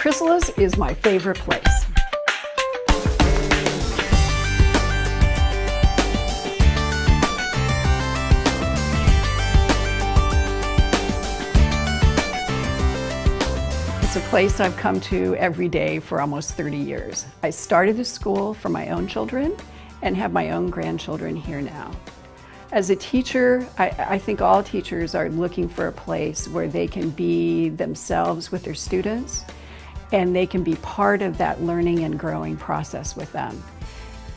Chrysalis is my favorite place. It's a place I've come to every day for almost 30 years. I started the school for my own children and have my own grandchildren here now. As a teacher, I think all teachers are looking for a place where they can be themselves with their students and they can be part of that learning and growing process with them.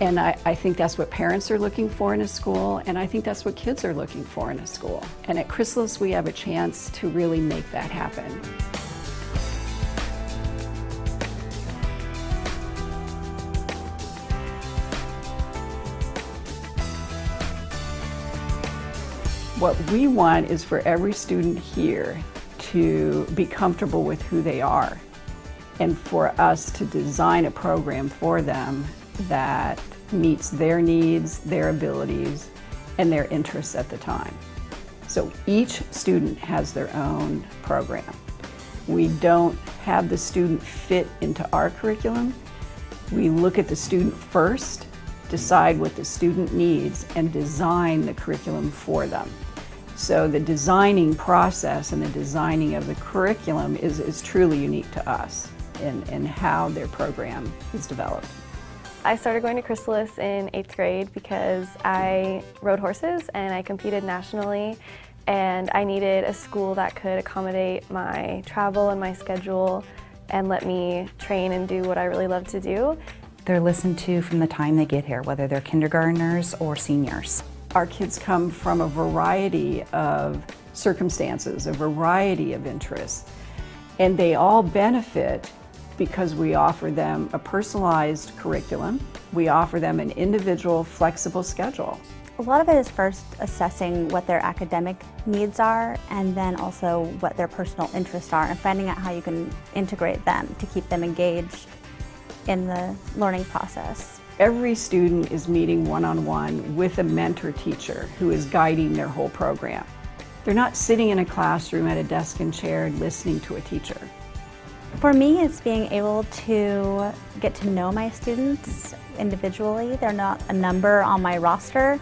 And I think that's what parents are looking for in a school, and I think that's what kids are looking for in a school. And at Chrysalis, we have a chance to really make that happen. What we want is for every student here to be comfortable with who they are and for us to design a program for them that meets their needs, their abilities, and their interests at the time. So each student has their own program. We don't have the student fit into our curriculum. We look at the student first, decide what the student needs, and design the curriculum for them. So the designing process and the designing of the curriculum is truly unique to us in how their program is developed. I started going to Chrysalis in 8th grade because I rode horses and I competed nationally, and I needed a school that could accommodate my travel and my schedule and let me train and do what I really love to do. They're listened to from the time they get here, whether they're kindergartners or seniors. Our kids come from a variety of circumstances, a variety of interests, and they all benefit because we offer them a personalized curriculum. We offer them an individual, flexible schedule. A lot of it is first assessing what their academic needs are, and then also what their personal interests are, and finding out how you can integrate them to keep them engaged in the learning process. Every student is meeting one-on-one with a mentor teacher who is guiding their whole program. They're not sitting in a classroom at a desk and chair listening to a teacher. For me, it's being able to get to know my students individually. They're not a number on my roster.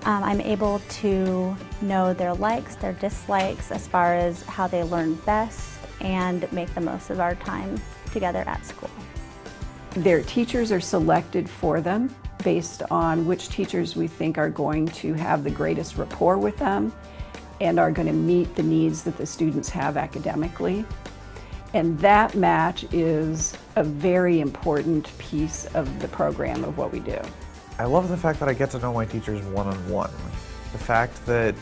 I'm able to know their likes, their dislikes, as far as how they learn best and make the most of our time together at school. Their teachers are selected for them based on which teachers we think are going to have the greatest rapport with them and are going to meet the needs that the students have academically. And that match is a very important piece of the program of what we do. I love the fact that I get to know my teachers one-on-one. The fact that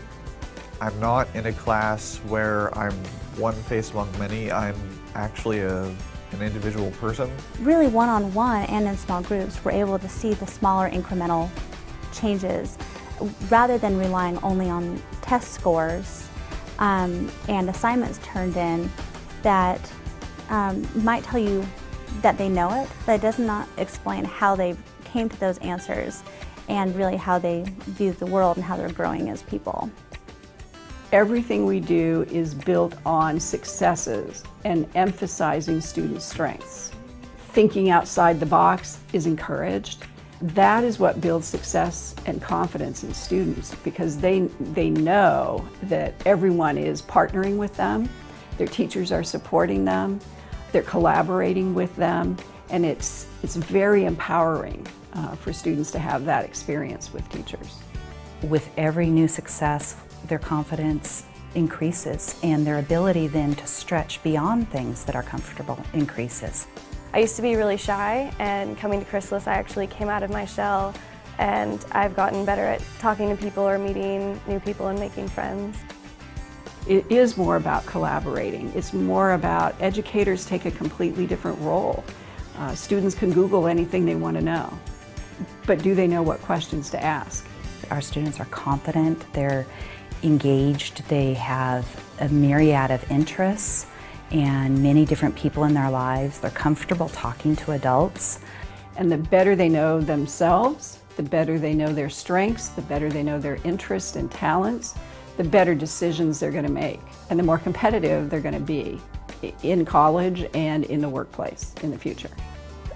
I'm not in a class where I'm one face among many. I'm actually an individual person. Really one-on-one and in small groups, we're able to see the smaller incremental changes rather than relying only on test scores and assignments turned in that might tell you that they know it, but it does not explain how they came to those answers and really how they view the world and how they're growing as people. Everything we do is built on successes and emphasizing student strengths. Thinking outside the box is encouraged. That is what builds success and confidence in students, because they know that everyone is partnering with them, their teachers are supporting them, they're collaborating with them, and it's very empowering for students to have that experience with teachers. With every new success, their confidence increases, and their ability then to stretch beyond things that are comfortable increases. I used to be really shy, and coming to Chrysalis I actually came out of my shell, and I've gotten better at talking to people or meeting new people and making friends. It is more about collaborating. It's more about educators take a completely different role. Students can Google anything they want to know, but do they know what questions to ask? Our students are confident, they're engaged, they have a myriad of interests and many different people in their lives. They're comfortable talking to adults. And the better they know themselves, the better they know their strengths, the better they know their interests and talents, the better decisions they're going to make, and the more competitive they're going to be. in college and in the workplace in the future.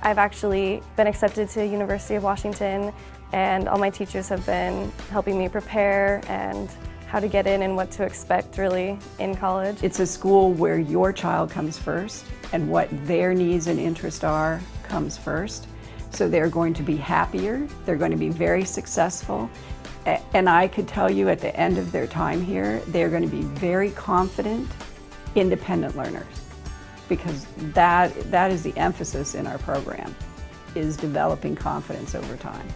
I've actually been accepted to University of Washington, and all my teachers have been helping me prepare and how to get in and what to expect really in college. It's a school where your child comes first and what their needs and interests are comes first. So they're going to be happier, they're going to be very successful, and I could tell you at the end of their time here, they're going to be very confident, independent learners, because that is the emphasis in our program, is developing confidence over time.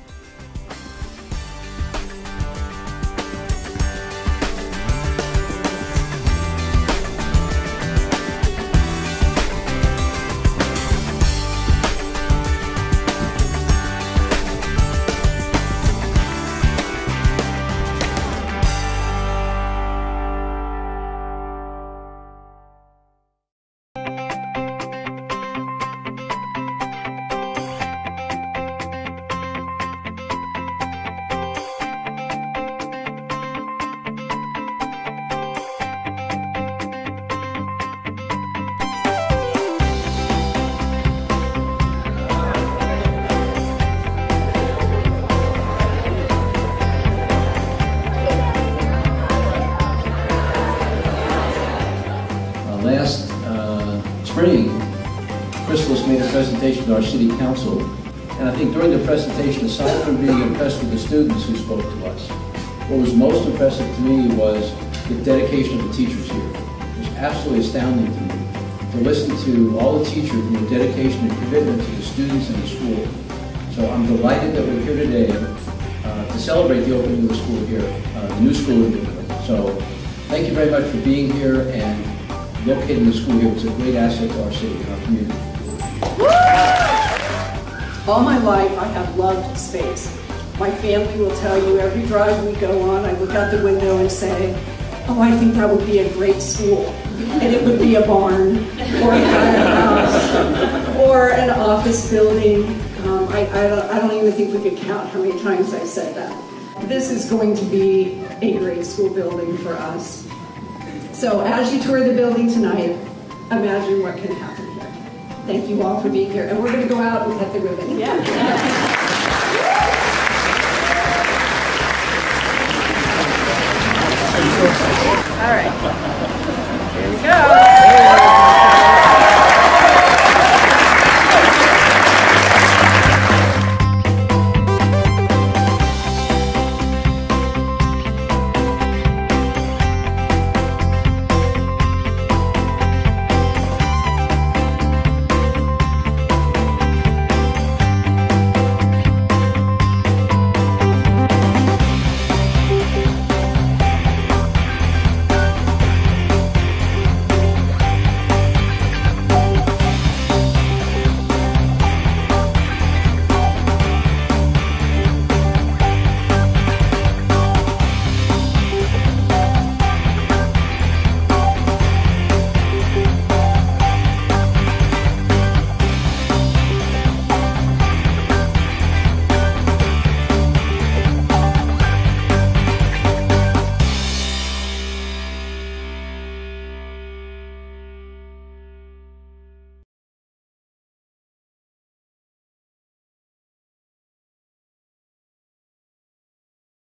Last spring, Chrysalis made a presentation to our city council, and I think during the presentation, aside from being impressed with the students who spoke to us, what was most impressive to me was the dedication of the teachers here. It was absolutely astounding to me to listen to all the teachers and the dedication and commitment to the students in the school. So I'm delighted that we're here today to celebrate the opening of the school here, the new school in Newport. So thank you very much for being here, and locating the school here was a great asset to our city and our community. All my life I have loved space. My family will tell you every drive we go on, I look out the window and say, oh, I think that would be a great school. And it would be a barn, or a firehouse, or an office building. I don't even think we could count how many times I've said that. This is going to be a great school building for us. So as you tour the building tonight, imagine what can happen here. Thank you all for being here. And we're going to go out and cut the ribbon. Yeah. All right.